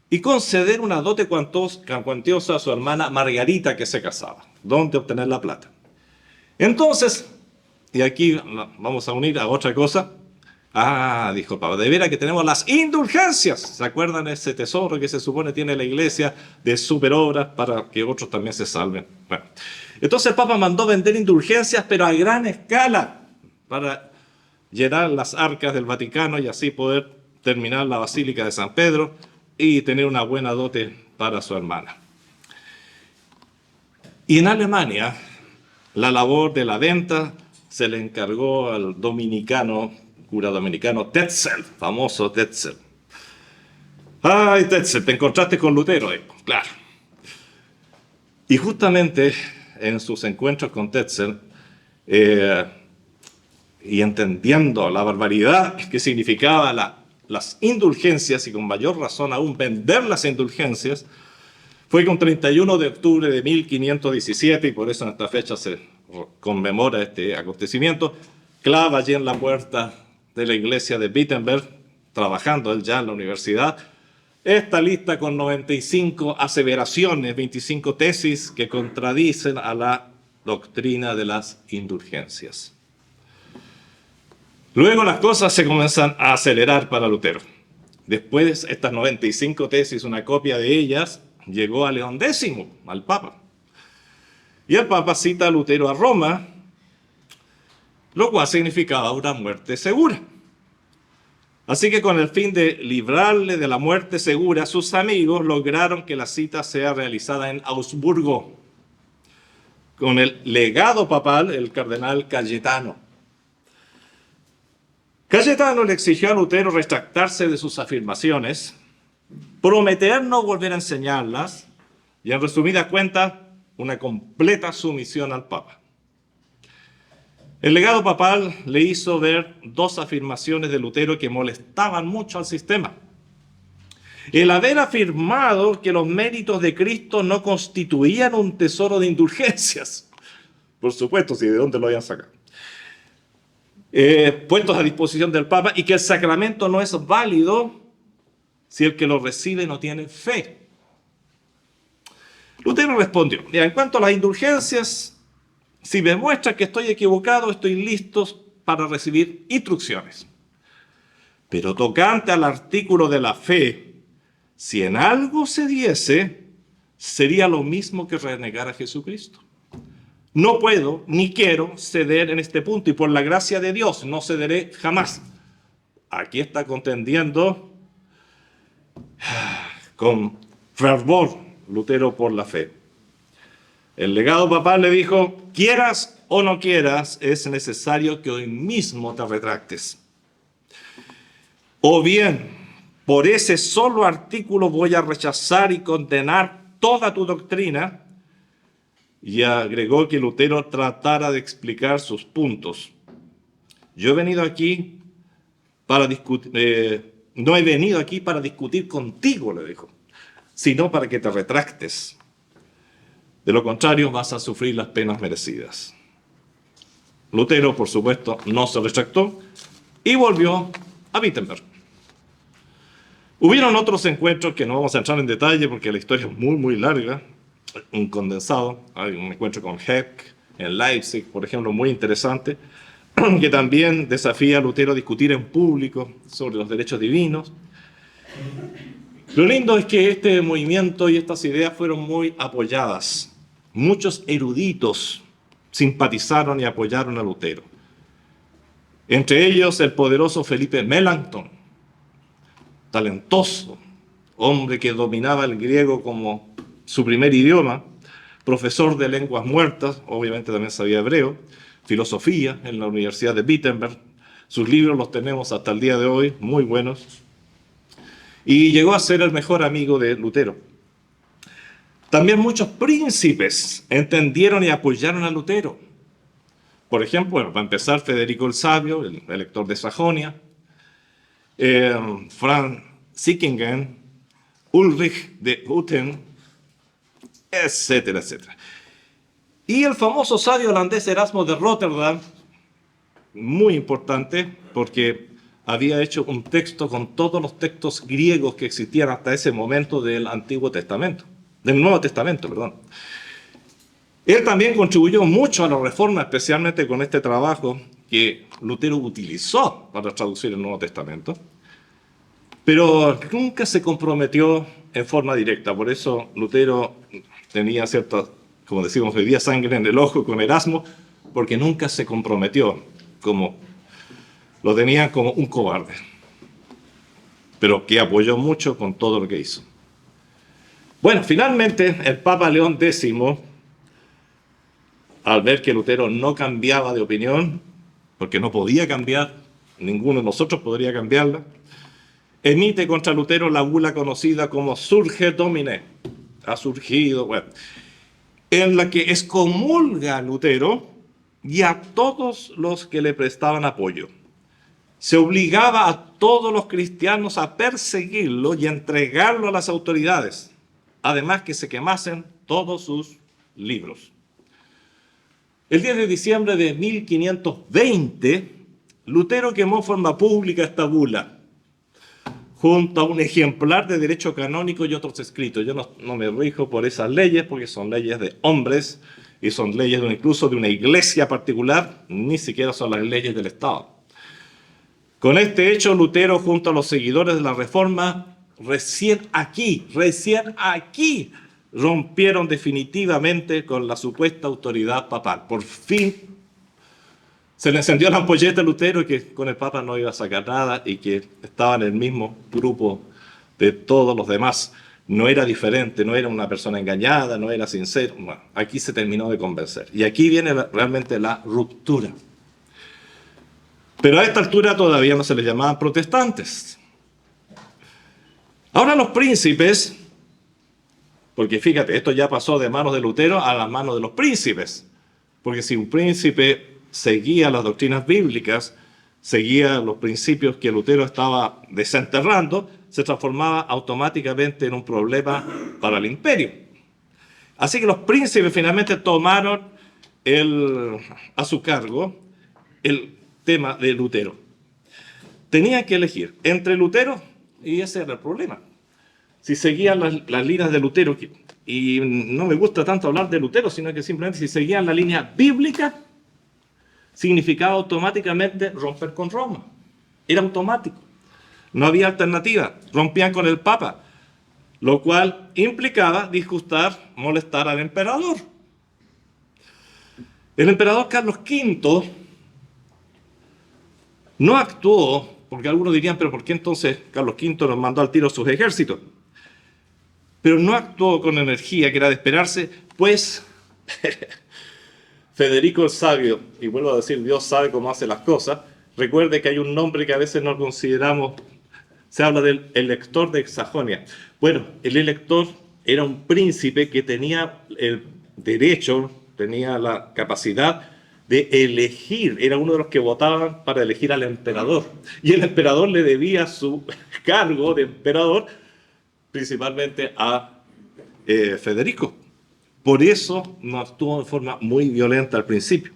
y conceder una dote cuantiosa a su hermana Margarita, que se casaba. ¿Dónde obtener la plata? Entonces, y aquí vamos a unir a otra cosa. Dijo el Papa, de veras que tenemos las indulgencias. ¿Se acuerdan de ese tesoro que se supone tiene la Iglesia de superobras para que otros también se salven? Bueno, entonces el Papa mandó vender indulgencias, pero a gran escala, para llenar las arcas del Vaticano y así poder terminar la Basílica de San Pedro y tener una buena dote para su hermana. Y en Alemania, la labor de la venta se le encargó al cura dominicano Tetzel, famoso Tetzel. ¡Ay, Tetzel, te encontraste con Lutero! Claro. Y justamente en sus encuentros con Tetzel, y entendiendo la barbaridad que significaba las indulgencias, y con mayor razón aún vender las indulgencias, fue que un 31 de octubre de 1517, y por eso en esta fecha se conmemora este acontecimiento, clava allí en la puerta de la iglesia de Wittenberg, trabajando él ya en la universidad, esta lista con 95 aseveraciones, 25 tesis que contradicen a la doctrina de las indulgencias. Luego las cosas se comienzan a acelerar para Lutero. Después de estas 95 tesis, una copia de ellas llegó a León X, al Papa. Y el Papa cita a Lutero a Roma, lo cual significaba una muerte segura. Así que con el fin de librarle de la muerte segura, sus amigos lograron que la cita sea realizada en Augsburgo, con el legado papal, el cardenal Cayetano. Cayetano le exigió a Lutero retractarse de sus afirmaciones, prometer no volver a enseñarlas y, en resumidas cuentas, una completa sumisión al Papa. El legado papal le hizo ver dos afirmaciones de Lutero que molestaban mucho al sistema. El haber afirmado que los méritos de Cristo no constituían un tesoro de indulgencias. por supuesto, si de dónde lo habían sacado. Puestos a disposición del Papa, y que el sacramento no es válido si el que lo recibe no tiene fe. Lutero respondió: mira, en cuanto a las indulgencias, si me muestran que estoy equivocado, estoy listo para recibir instrucciones. Pero tocante al artículo de la fe, si en algo cediese, sería lo mismo que renegar a Jesucristo. No puedo ni quiero ceder en este punto, y por la gracia de Dios no cederé jamás. Aquí está contendiendo con fervor Lutero por la fe. El legado papal le dijo: quieras o no quieras, es necesario que hoy mismo te retractes. O bien, por ese solo artículo voy a rechazar y condenar toda tu doctrina. Y agregó que Lutero tratara de explicar sus puntos. Yo he venido aquí para discutir, no he venido aquí para discutir contigo, le dijo, sino para que te retractes. De lo contrario, vas a sufrir las penas merecidas. Lutero, por supuesto, no se retractó y volvió a Wittenberg. Hubieron otros encuentros que no vamos a entrar en detalle porque la historia es muy, muy larga. Un condensado, hay un encuentro con Heck en Leipzig, por ejemplo, muy interesante, que también desafía a Lutero a discutir en público sobre los derechos divinos. Lo lindo es que este movimiento y estas ideas fueron muy apoyadas. Muchos eruditos simpatizaron y apoyaron a Lutero. Entre ellos el poderoso Felipe Melanchthon, talentoso, hombre que dominaba el griego como su primer idioma, profesor de lenguas muertas, obviamente también sabía hebreo, filosofía en la Universidad de Wittenberg. Sus libros los tenemos hasta el día de hoy, muy buenos. Y llegó a ser el mejor amigo de Lutero. También muchos príncipes entendieron y apoyaron a Lutero. Por ejemplo, bueno, para empezar, Federico el Sabio, el elector de Sajonia, Franz Sickingen, Ulrich de Hutten, etcétera, etcétera. Y el famoso sabio holandés Erasmo de Rotterdam, muy importante porque había hecho un texto con todos los textos griegos que existían hasta ese momento del Antiguo Testamento, del Nuevo Testamento, perdón. Él también contribuyó mucho a la reforma, especialmente con este trabajo que Lutero utilizó para traducir el Nuevo Testamento, pero nunca se comprometió en forma directa. Por eso Lutero tenía cierta, como decimos hoy día, sangre en el ojo con Erasmo, porque nunca se comprometió, como lo tenían como un cobarde, pero que apoyó mucho con todo lo que hizo. Bueno, finalmente el Papa León X, al ver que Lutero no cambiaba de opinión, porque no podía cambiar, ninguno de nosotros podría cambiarla, emite contra Lutero la bula conocida como Surge Domine, ha surgido, bueno, en la que excomulga a Lutero y a todos los que le prestaban apoyo. Se obligaba a todos los cristianos a perseguirlo y a entregarlo a las autoridades, además que se quemasen todos sus libros. El 10 de diciembre de 1520, Lutero quemó en forma pública esta bula, junto a un ejemplar de derecho canónico y otros escritos. Yo no me rijo por esas leyes, porque son leyes de hombres, y son leyes incluso de una iglesia particular, ni siquiera son las leyes del Estado. Con este hecho, Lutero, junto a los seguidores de la Reforma, recién aquí, rompieron definitivamente con la supuesta autoridad papal. Por fin se le encendió la ampolleta a Lutero, que con el Papa no iba a sacar nada y que estaba en el mismo grupo de todos los demás. No era diferente, no era una persona engañada, no era sincero. Bueno, aquí se terminó de convencer. Y aquí viene realmente la ruptura. Pero a esta altura todavía no se les llamaban protestantes. Ahora los príncipes, porque fíjate, esto ya pasó de manos de Lutero a las manos de los príncipes. Porque si un príncipe seguía las doctrinas bíblicas, seguía los principios que Lutero estaba desenterrando, se transformaba automáticamente en un problema para el imperio. Así que los príncipes finalmente tomaron a su cargo el tema de Lutero. Tenía que elegir entre Lutero, y ese era el problema. Si seguían las líneas de Lutero, y no me gusta tanto hablar de Lutero, sino que simplemente si seguían la línea bíblica, significaba automáticamente romper con Roma. Era automático. No había alternativa. Rompían con el Papa, lo cual implicaba disgustar, molestar al emperador. El emperador Carlos V no actuó, porque algunos dirían, pero ¿por qué entonces Carlos V nos mandó al tiro sus ejércitos? Pero no actuó con energía, que era de esperarse, pues Federico el Sabio, y vuelvo a decir, Dios sabe cómo hace las cosas. Recuerde que hay un nombre que a veces no consideramos, se habla del elector de Sajonia. Bueno, el elector era un príncipe que tenía el derecho, tenía la capacidad de elegir, era uno de los que votaban para elegir al emperador. Y el emperador le debía su cargo de emperador principalmente a Federico. Por eso no actuó de forma muy violenta al principio.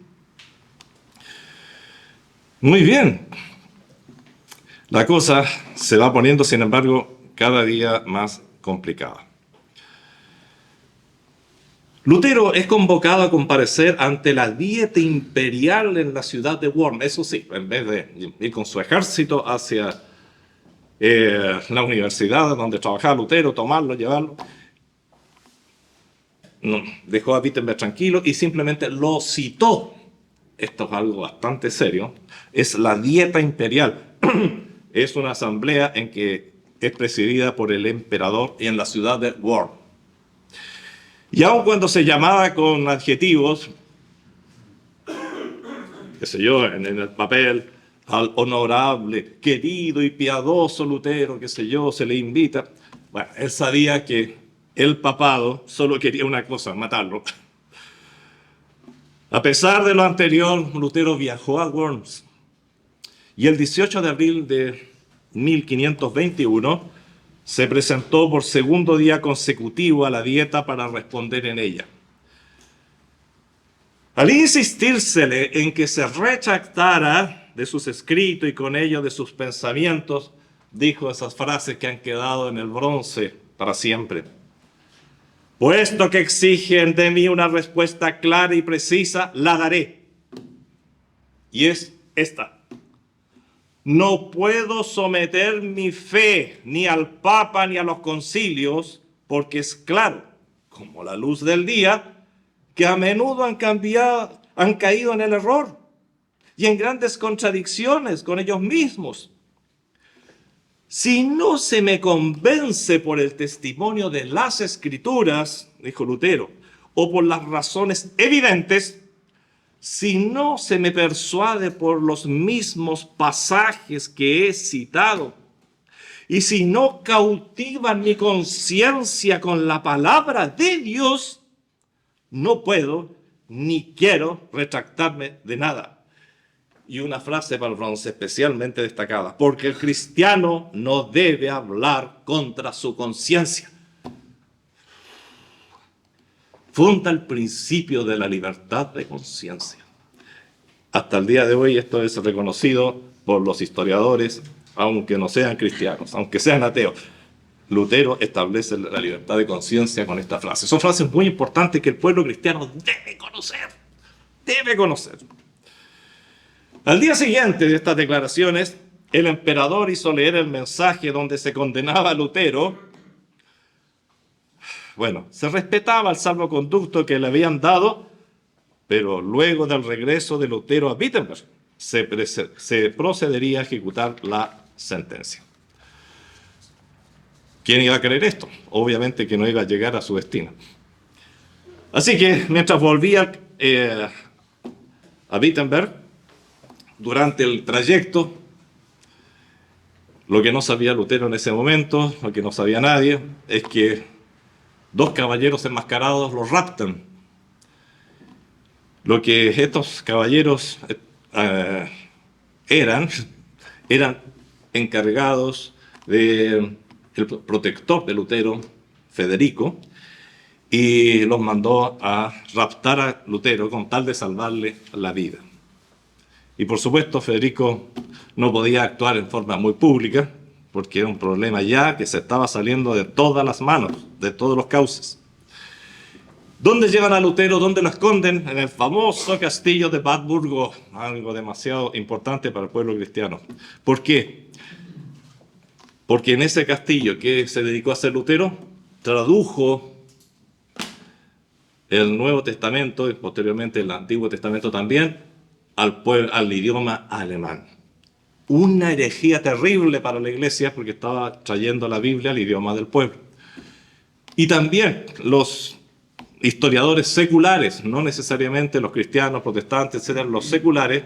Muy bien. La cosa se va poniendo, sin embargo, cada día más complicada. Lutero es convocado a comparecer ante la dieta imperial en la ciudad de Worms. Eso sí, en vez de ir con su ejército hacia la universidad donde trabajaba Lutero, tomarlo, llevarlo, no, dejó a Wittenberg tranquilo y simplemente lo citó. Esto es algo bastante serio. Es la dieta imperial. Es una asamblea en que es presidida por el emperador y en la ciudad de Worms. Y aun cuando se llamaba con adjetivos, qué sé yo, en el papel, al honorable, querido y piadoso Lutero, qué sé yo, se le invita. Bueno, él sabía que el papado solo quería una cosa, matarlo. A pesar de lo anterior, Lutero viajó a Worms y el 18 de abril de 1521 se presentó por segundo día consecutivo a la dieta para responder en ella. Al insistírsele en que se retractara de sus escritos y con ello de sus pensamientos, dijo esas frases que han quedado en el bronce para siempre. Puesto que exigen de mí una respuesta clara y precisa, la daré. Y es esta. No puedo someter mi fe ni al Papa ni a los concilios, porque es claro, como la luz del día, que a menudo han caído en el error y en grandes contradicciones con ellos mismos. Si no se me convence por el testimonio de las Escrituras, dijo Lutero, o por las razones evidentes, si no se me persuade por los mismos pasajes que he citado, y si no cautivan mi conciencia con la palabra de Dios, no puedo ni quiero retractarme de nada. Y una frase para el bronce especialmente destacada, porque el cristiano no debe hablar contra su conciencia. Funda el principio de la libertad de conciencia. Hasta el día de hoy esto es reconocido por los historiadores, aunque no sean cristianos, aunque sean ateos. Lutero establece la libertad de conciencia con esta frase. Son frases muy importantes que el pueblo cristiano debe conocer. Debe conocer. Al día siguiente de estas declaraciones, el emperador hizo leer el mensaje donde se condenaba a Lutero. Bueno, se respetaba el salvoconducto que le habían dado, pero luego del regreso de Lutero a Wittenberg, se procedería a ejecutar la sentencia. ¿Quién iba a creer esto? Obviamente que no iba a llegar a su destino. Así que mientras volvía a Wittenberg, durante el trayecto, lo que no sabía Lutero en ese momento, lo que no sabía nadie, es que dos caballeros enmascarados lo raptan. Lo que estos caballeros eran encargados del protector de Lutero, Federico, y los mandó a raptar a Lutero con tal de salvarle la vida. Y por supuesto Federico no podía actuar en forma muy pública porque era un problema ya que se estaba saliendo de todas las manos, de todos los cauces. ¿Dónde llevan a Lutero? ¿Dónde lo esconden? En el famoso castillo de Bad Burgo, algo demasiado importante para el pueblo cristiano. ¿Por qué? Porque en ese castillo que se dedicó a hacer Lutero, tradujo el Nuevo Testamento y posteriormente el Antiguo Testamento también al idioma alemán. Una herejía terrible para la iglesia porque estaba trayendo la Biblia al idioma del pueblo. Y también los historiadores seculares, no necesariamente los cristianos, protestantes, etcétera, los seculares,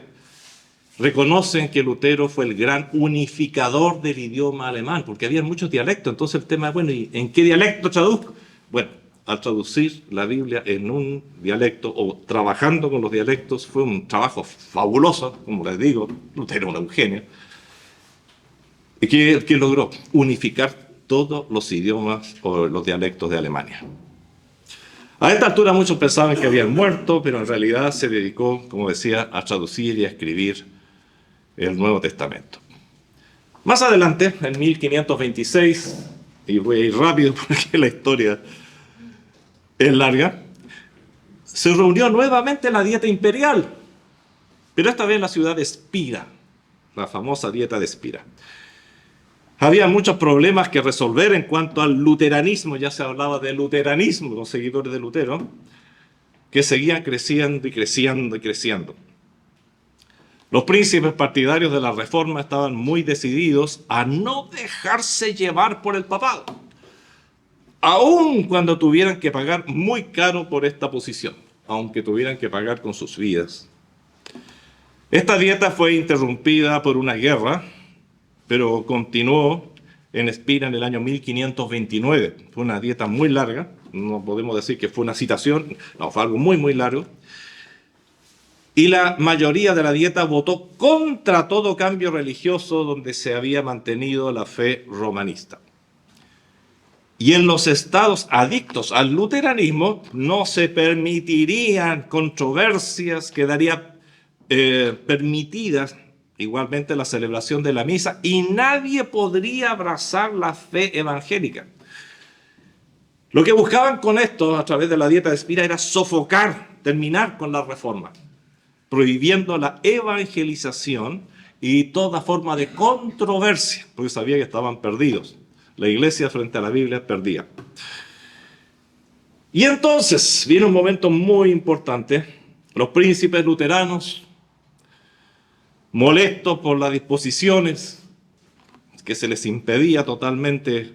reconocen que Lutero fue el gran unificador del idioma alemán, porque había muchos dialectos. Entonces el tema es, bueno, ¿y en qué dialecto traduzco? Bueno, al traducir la Biblia en un dialecto o trabajando con los dialectos fue un trabajo fabuloso, como les digo, Lutero era un genio, y que logró unificar todos los idiomas o los dialectos de Alemania. A esta altura muchos pensaban que habían muerto, pero en realidad se dedicó, como decía, a traducir y a escribir el Nuevo Testamento. Más adelante, en 1526, y voy a ir rápido porque la historia es larga, se reunió nuevamente la dieta imperial, pero esta vez en la ciudad de Spira, la famosa dieta de Spira. Había muchos problemas que resolver en cuanto al luteranismo, ya se hablaba de luteranismo, los seguidores de Lutero, que seguían creciendo y creciendo y creciendo. Los príncipes partidarios de la Reforma estaban muy decididos a no dejarse llevar por el papado, aun cuando tuvieran que pagar muy caro por esta posición, aunque tuvieran que pagar con sus vidas. Esta dieta fue interrumpida por una guerra, pero continuó en Spira en el año 1529. Fue una dieta muy larga, no podemos decir que fue una citación, no, fue algo muy, muy largo. Y la mayoría de la dieta votó contra todo cambio religioso donde se había mantenido la fe romanista. Y en los estados adictos al luteranismo no se permitirían controversias, quedaría permitidas igualmente la celebración de la misa, y nadie podría abrazar la fe evangélica. Lo que buscaban con esto, a través de la dieta de Spira, era sofocar, terminar con la reforma, prohibiendo la evangelización y toda forma de controversia, porque sabía que estaban perdidos. La iglesia frente a la Biblia perdía. Y entonces viene un momento muy importante. Los príncipes luteranos, molestos por las disposiciones que se les impedía totalmente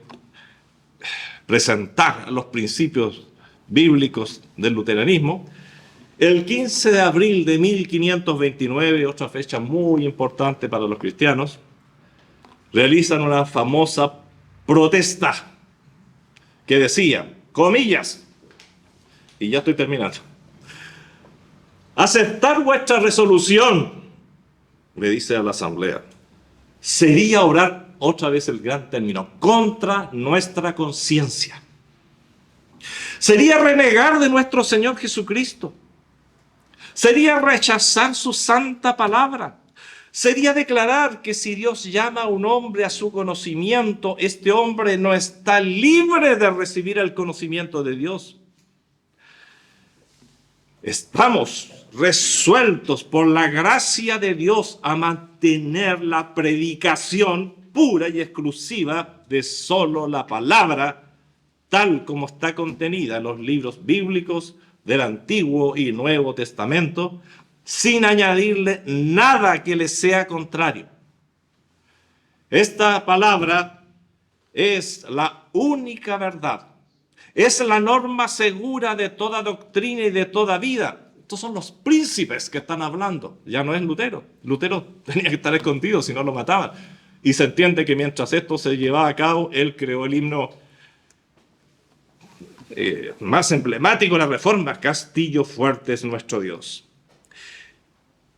presentar los principios bíblicos del luteranismo, el 15 de abril de 1529, otra fecha muy importante para los cristianos, realizan una famosa protesta que decía, comillas, y ya estoy terminando, aceptar vuestra resolución, le dice a la asamblea, sería orar, otra vez el gran término, contra nuestra conciencia. Sería renegar de nuestro Señor Jesucristo. Sería rechazar su santa palabra. Sería declarar que si Dios llama a un hombre a su conocimiento, este hombre no está libre de recibir el conocimiento de Dios. Estamos resueltos por la gracia de Dios a mantener la predicación pura y exclusiva de solo la palabra, tal como está contenida en los libros bíblicos del Antiguo y Nuevo Testamento, sin añadirle nada que le sea contrario. Esta palabra es la única verdad. Es la norma segura de toda doctrina y de toda vida. Estos son los príncipes que están hablando. Ya no es Lutero. Lutero tenía que estar escondido, si no lo mataban. Y se entiende que mientras esto se llevaba a cabo, él creó el himno más emblemático de la Reforma, Castillo fuerte es nuestro Dios.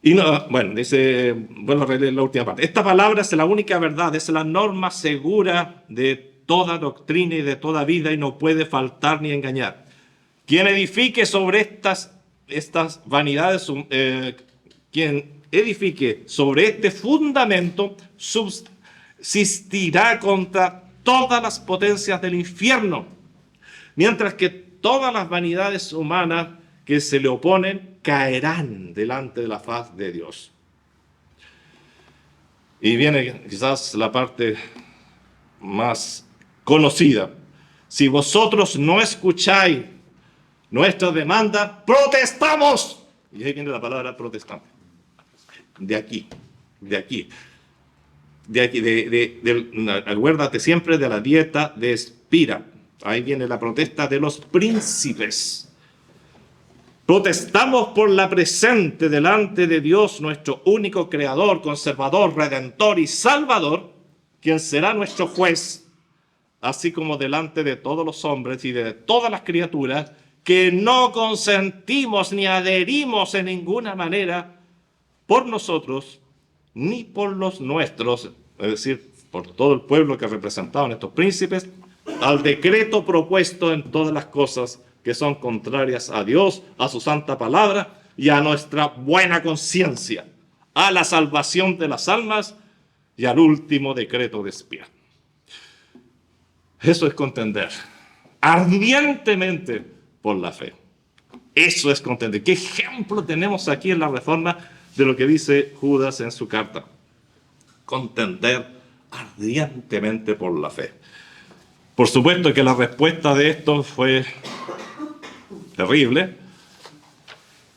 Y no, bueno, dice, vuelvo a leer la última parte. Esta palabra es la única verdad, es la norma segura de toda doctrina y de toda vida y no puede faltar ni engañar. Quien edifique sobre estas vanidades, quien edifique sobre este fundamento, subsistirá contra todas las potencias del infierno, mientras que todas las vanidades humanas que se le oponen caerán delante de la faz de Dios. Y viene quizás la parte más conocida. Si vosotros no escucháis nuestra demanda, protestamos. Y ahí viene la palabra protestante. Acuérdate siempre de la dieta de Espira. Ahí viene la protesta de los príncipes. Protestamos por la presente delante de Dios, nuestro único creador, conservador, redentor y salvador, quien será nuestro juez, así como delante de todos los hombres y de todas las criaturas, que no consentimos ni adherimos en ninguna manera por nosotros, ni por los nuestros, es decir, por todo el pueblo que representaban estos príncipes, al decreto propuesto en todas las cosas que son contrarias a Dios, a su santa palabra y a nuestra buena conciencia, a la salvación de las almas y al último decreto de espía. Eso es contender ardientemente por la fe. Eso es contender. ¿Qué ejemplo tenemos aquí en la Reforma de lo que dice Judas en su carta? Contender ardientemente por la fe. Por supuesto que la respuesta de esto fue terrible.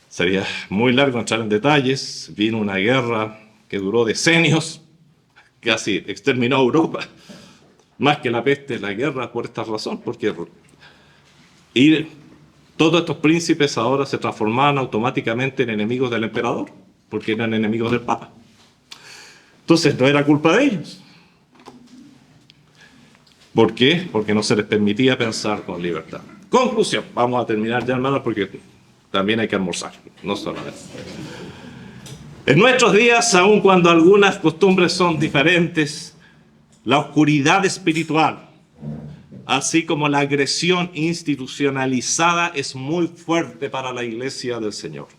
Sería muy largo entrar en detalles. Vino una guerra que duró decenios, casi exterminó a Europa. Más que la peste, la guerra, por esta razón. Y todos estos príncipes ahora se transformaban automáticamente en enemigos del emperador, porque eran enemigos del Papa. Entonces no era culpa de ellos. ¿Por qué? Porque no se les permitía pensar con libertad. Conclusión. Vamos a terminar ya, hermanos, porque también hay que almorzar, no solamente. En nuestros días, aun cuando algunas costumbres son diferentes, la oscuridad espiritual, así como la agresión institucionalizada, es muy fuerte para la Iglesia del Señor.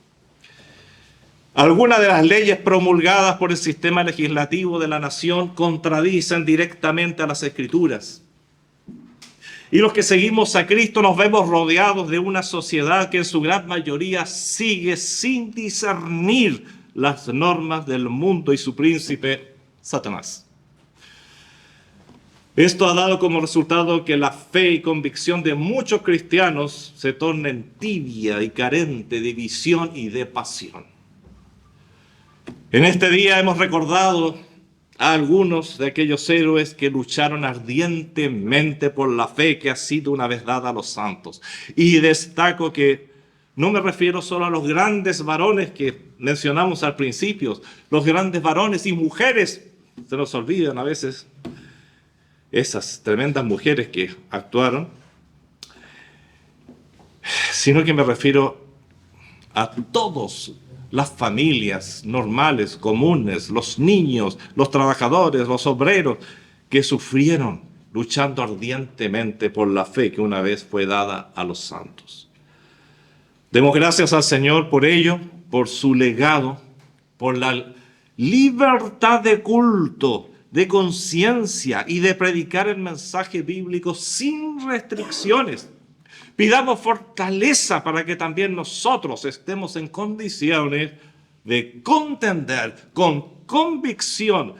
Algunas de las leyes promulgadas por el sistema legislativo de la nación contradicen directamente a las Escrituras. Y los que seguimos a Cristo nos vemos rodeados de una sociedad que en su gran mayoría sigue sin discernir las normas del mundo y su príncipe, Satanás. Esto ha dado como resultado que la fe y convicción de muchos cristianos se tornen tibia y carente de visión y de pasión. En este día hemos recordado a algunos de aquellos héroes que lucharon ardientemente por la fe que ha sido una vez dada a los santos. Y destaco que no me refiero solo a los grandes varones que mencionamos al principio, los grandes varones y mujeres, se nos olvidan a veces esas tremendas mujeres que actuaron, sino que me refiero a todos las familias normales, comunes, los niños, los trabajadores, los obreros, que sufrieron luchando ardientemente por la fe que una vez fue dada a los santos. Demos gracias al Señor por ello, por su legado, por la libertad de culto, de conciencia y de predicar el mensaje bíblico sin restricciones. Pidamos fortaleza para que también nosotros estemos en condiciones de contender con convicción,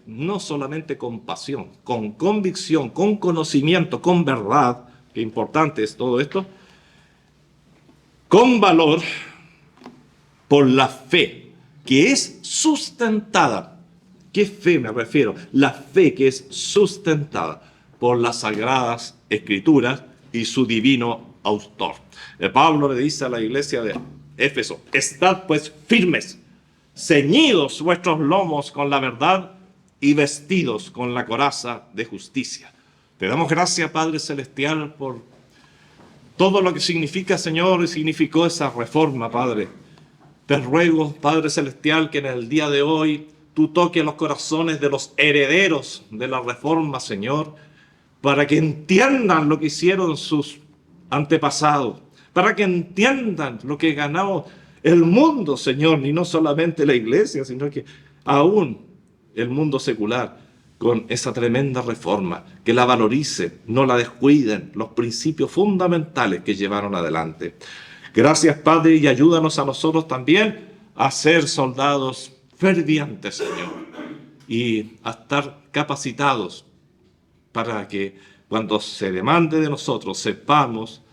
no solamente con pasión, con convicción, con conocimiento, con verdad, que importante es todo esto, con valor por la fe que es sustentada. ¿Qué fe me refiero? La fe que es sustentada por las Sagradas Escrituras y su divino autor. Pablo le dice a la iglesia de Éfeso: estad pues firmes, ceñidos vuestros lomos con la verdad y vestidos con la coraza de justicia. Te damos gracias, Padre Celestial, por todo lo que significa, Señor, y significó esa reforma, Padre. Te ruego, Padre Celestial, que en el día de hoy tú toques los corazones de los herederos de la reforma, Señor, para que entiendan lo que hicieron sus antepasados, para que entiendan lo que ganó el mundo, Señor, y no solamente la iglesia, sino que aún el mundo secular, con esa tremenda reforma, que la valoricen, no la descuiden, los principios fundamentales que llevaron adelante. Gracias, Padre, y ayúdanos a nosotros también a ser soldados fervientes, Señor, y a estar capacitados para que cuando se demande de nosotros sepamos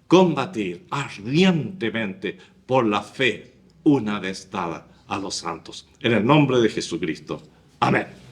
combatir ardientemente por la fe una vez dada a los santos. En el nombre de Jesucristo. Amén.